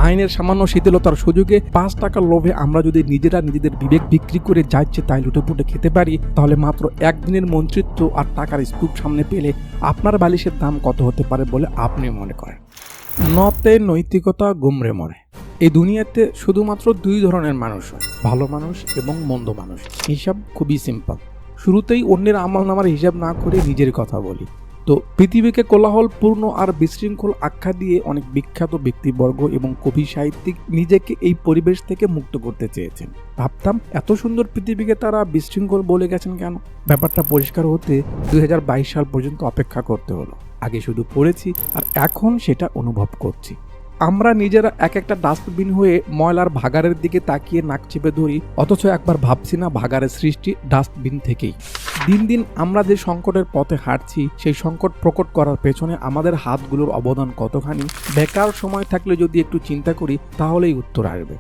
আইনের সামান্য শিথিলতার সুযোগে 5 টাকার লোভে আমরা যদি নিজেরা নিজেদের বিবেক বিক্রি করে যা ইচ্ছে তাই লুটেপুটে খেতে পারি, তাহলে মাত্র একদিনের মন্ত্রিত্ব আর টাকার স্তূপ সামনে পেলে আপনার বালিশের দাম কত হতে পারে বলে আপনি মনে করেন? নতে নৈতিকতা গুমরে মরে। এই দুনিয়াতে শুধুমাত্র 2 ধরনের মানুষ হয়, ভালো মানুষ এবং মন্দ মানুষ। হিসাব খুবই সিম্পল। শুরুতেই অন্যের আমল নামার হিসাব না করে নিজের কথা বলি। তো পৃথিবীকে কোলাহলপূর্ণ আর বিশৃঙ্খল আখ্যা দিয়ে অনেক বিখ্যাত ব্যক্তিবর্গ এবং কবি সাহিত্যিক নিজেকে এই পরিবেশ থেকে মুক্ত করতে চেয়েছেন। ভাবতাম এত সুন্দর পৃথিবীকে তারা বিশৃঙ্খল বলে গেছেন কেন? ব্যাপারটা পরিষ্কার হতে 2022 সাল পর্যন্ত অপেক্ষা করতে হলো। আগে শুধু পড়েছি আর এখন সেটা অনুভব করছি। আমরা নিজেরা এক একটা ডাস্টবিন হয়ে ময়লার ভাগাড়ের দিকে তাকিয়ে নাক চেপে ধরি, অথচ একবার ভাবছি না ভাগাড়ের সৃষ্টি ডাস্টবিন থেকেই। দিন দিন আমরা যে সংকটের পথে হাঁটছি, সেই সংকট প্রকট করার পেছনে আমাদের হাতগুলোর অবদান কতখানি, বেকার সময় থাকলে যদি একটু চিন্তা করি তাহলেই উত্তর আসবে।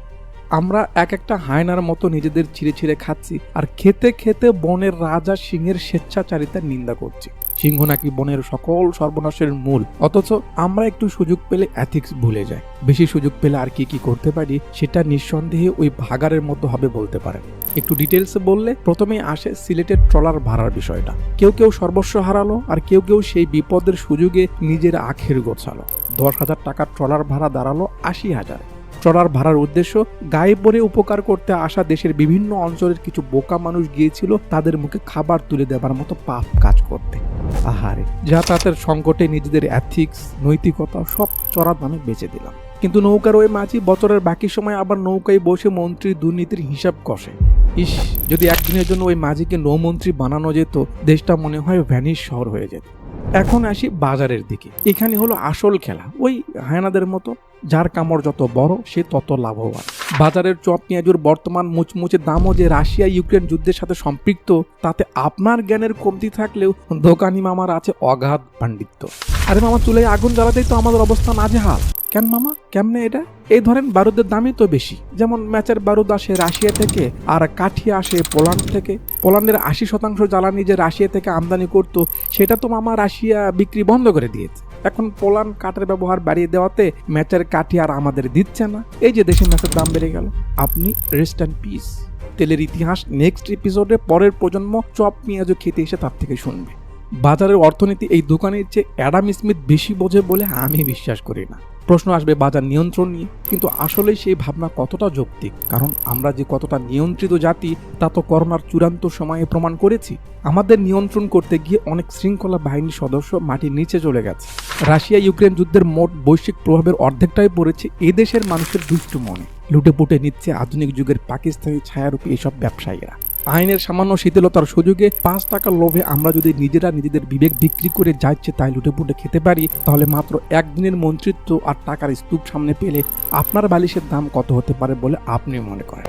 আমরা এক একটা হায়নার মতো নিজেদের ছিঁড়ে ছিঁড়ে খাচ্ছি আর খেতে খেতে বনের রাজা সিংহের স্বেচ্ছাচারিতার নিন্দা করছি। সিংহ নাকি বনের সকল সর্বনাশের মূল, অথচ আমরা একটু সুযোগ পেলে এথিক্স ভুলে যাই। বেশি সুযোগ পেলে আর কি করতে পারি সেটা নিঃসন্দেহে ওই ভাগাড়ের মতো হবে বলতে পারেন। একটু ডিটেলসে বললে প্রথমেই আসে সিলেটের ট্রলার ভাড়ার বিষয়টা। কেউ কেউ সর্বস্ব হারালো আর কেউ কেউ সেই বিপদের সুযোগে নিজের আখের গোছালো। 10,000 টাকার ট্রলার ভাড়া দাঁড়ালো 80,000। ট্রলার ভাড়ার উদ্দেশ্য গায়ে পড়ে উপকার করতে আসা দেশের বিভিন্ন অঞ্চলের কিছু বোকা মানুষ গিয়েছিল তাদের মুখে খাবার তুলে দেবার মতো পাপ কাজ করতে। আহারে, যাতায়াতের সংকটে নিজেদের এথিক্স নৈতিকতা সব চড়া দামে বেচে দিলাম। কিন্তু নৌকার ওই মাঝি বছরের বাকি সময় আবার নৌকায় বসে মন্ত্রীর দুর্নীতির হিসাব কষে। ইস, যদি একদিনের জন্য ওই মাঝিকে নৌমন্ত্রী বানানো যেত, দেশটা মনে হয় ভ্যানিশ শহর হয়ে যেত। এখন আসি বাজারের দিকে। এখানে হলো আসল খেলা। ওই হায়নাদের মতো, যার কামড় যত বড় সে তত লাভবান। বাজারের চপ পেঁয়াজুর বর্তমান মুচমুচে দামও যে রাশিয়া ইউক্রেন যুদ্ধের সাথে সম্পৃক্ত, তাতে আপনার জ্ঞানের কমতি থাকলেও দোকানি মামার আছে অগাধ পাণ্ডিত্য। আরে মামা, চুলে আগুন জ্বালাতেই তো আমাদের অবস্থা নাজেহাল। কেন মামা, কেমনে এটা? এই ধরেন বারুদের দামই তো বেশি। যেমন ম্যাচের বারুদ আসে রাশিয়া থেকে আর কাঠি আসে পোল্যান্ড থেকে। পোল্যান্ডের 80% জ্বালানি যে রাশিয়া থেকে আমদানি করতো, সেটা তো মামা রাশিয়া বিক্রি বন্ধ করে দিয়েছে। এখন পোল্যান্ড কাঠের ব্যবহার বাড়িয়ে দেওয়াতে ম্যাচের কাঠি আর আমাদের দিচ্ছে না। এই যে দেশে ম্যাচের দাম বেড়ে গেল। আপনি রেস্ট অ্যান্ড পিস। তেলের ইতিহাস নেক্সট এপিসোডে পরের প্রজন্ম চপ পেঁয়াজও খেতে এসে তার থেকে শুনবে। বাজারের অর্থনীতি এই দোকানের চেয়ে অ্যাডাম স্মিথ বেশি বোঝে বলে আমি বিশ্বাস করি না। প্রশ্ন আসবে বাজার নিয়ন্ত্রণ নিয়ে, কিন্তু আসলেই সেই ভাবনা কতটা যৌক্তিক? কারণ আমরা যে কতটা নিয়ন্ত্রিত জাতি তা তো করোনার চূড়ান্ত সময়ে প্রমাণ করেছি। আমাদের নিয়ন্ত্রণ করতে গিয়ে অনেক শৃঙ্খলা বাহিনীর সদস্য মাটির নিচে চলে গেছে। রাশিয়া ইউক্রেন যুদ্ধের মোট বৈশ্বিক প্রভাবের অর্ধেকটাই পড়েছে এদেশের মানুষের দুষ্টু মনে। লুটে পুটে নিচ্ছে আধুনিক যুগের পাকিস্তানি ছায়ারূপী এসব ব্যবসায়ীরা। আইনের সামান্য শিথিলতার সুযোগে 5 টাকার লোভে আমরা যদি নিজেরা নিজেদের বিবেক বিক্রি করে যা ইচ্ছে তাই লুটেপুটে খেতে পারি, তাহলে মাত্র একদিনের মন্ত্রিত্ব আর টাকার স্তূপ সামনে পেলে আপনার বালিশের দাম কত হতে পারে বলে আপনি মনে করেন?